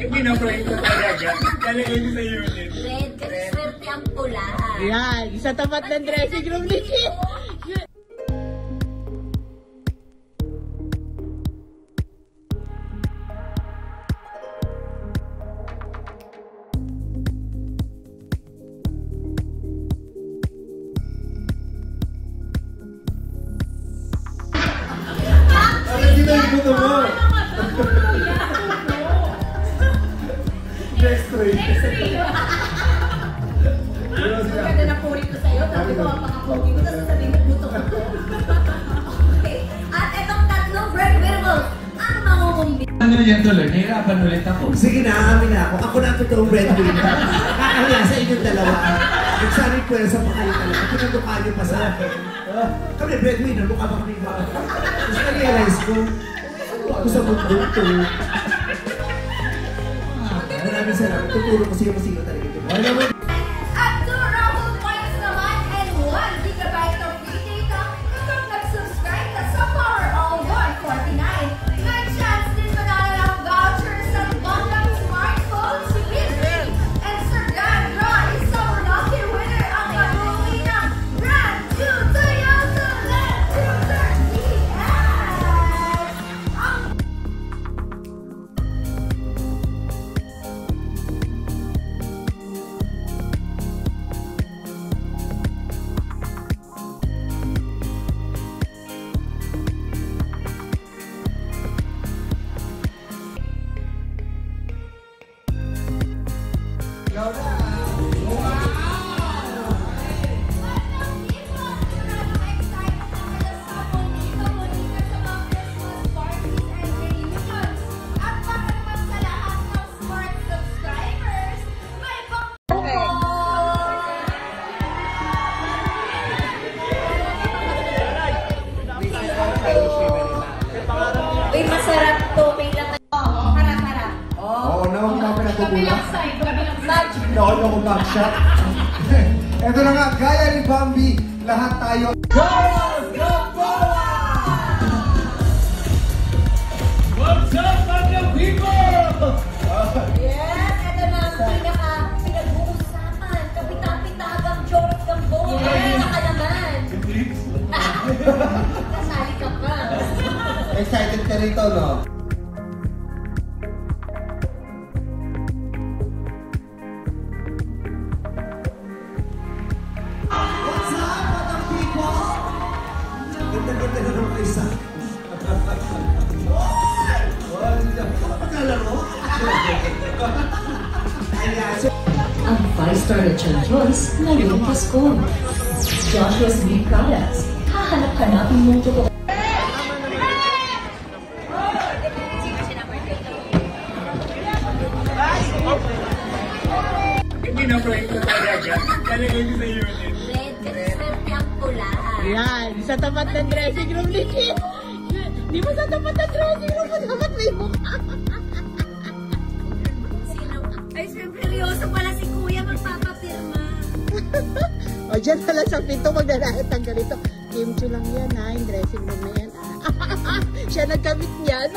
Pinaprank ko talaga. Talagay ko sa unit. Red, kasi swerte ang pula. Yan, sa tapat ng dressing room ni Kim. Ganda na puri ko sa'yo, sabi ko mapakapogi ko, tapos sabihin mo buto ko. Okay. At itong tatlong breadwinners ang mangukumbit. Ano yan tuloy? Nahirapan ulit ako. Sige na, amin na ako. Ako na ang totoong breadwinner. Kakahiya sa inyong dalawa. Nagsabi ko yan sa pakayo talaga. Pinagdukha niyo pa sa akin. Kami breadwinner, mukha ba kami ba? Tapos na-realize ko, ako sa mundo ito. Maraming salamat. Tuturo ko siya masino talaga ito. At 2 raffle points naman and 1 gigabyte of free data kapag nag-subscribe ka sa Power All 149. May chance din manalo ng vouchers at bundang smartphones with free. And sa grand draw, isang lucky winner ang mag-uwi ng brand new Toyota Land Cruiser DS! Uy, masarap to. Kailangan. Harap-harap. Oo, naman kami Kabilang side. Kabilang side. Noon ako mag-shot. Ito na nga, gaya ni Bambi, lahat tayo. Girls, go forward! What's up, mga people? Yes, ito na ang pinag-uusapan. Kapitang-pitagang George Gamboa. Yes. Ka naman. Kasali ka pa. Excited ka rito, no? What's up, mga people? Ganda-ganda na naman kayo sa... Pagkalaro? Ang 5-star lechon Joyce ngayong Pasko. Joshua's Meat Products. Hahanap-hanapin mong totoo. Pinaprank ko talaga. Talagay ko sa unit. Red, kasi swerte ang pula. Yan, sa tapat ng dressing room ni Kim. Di ba sa tapat ng dressing room mo dapat may mukha? Sino? Ay, seryoso pala si Kuya magpapapirma. O, dyan pala sa pinto magdalahat ng ganito. Kimchi lang yan ha, yung dressing room na yan. Siya nagkamit niyan.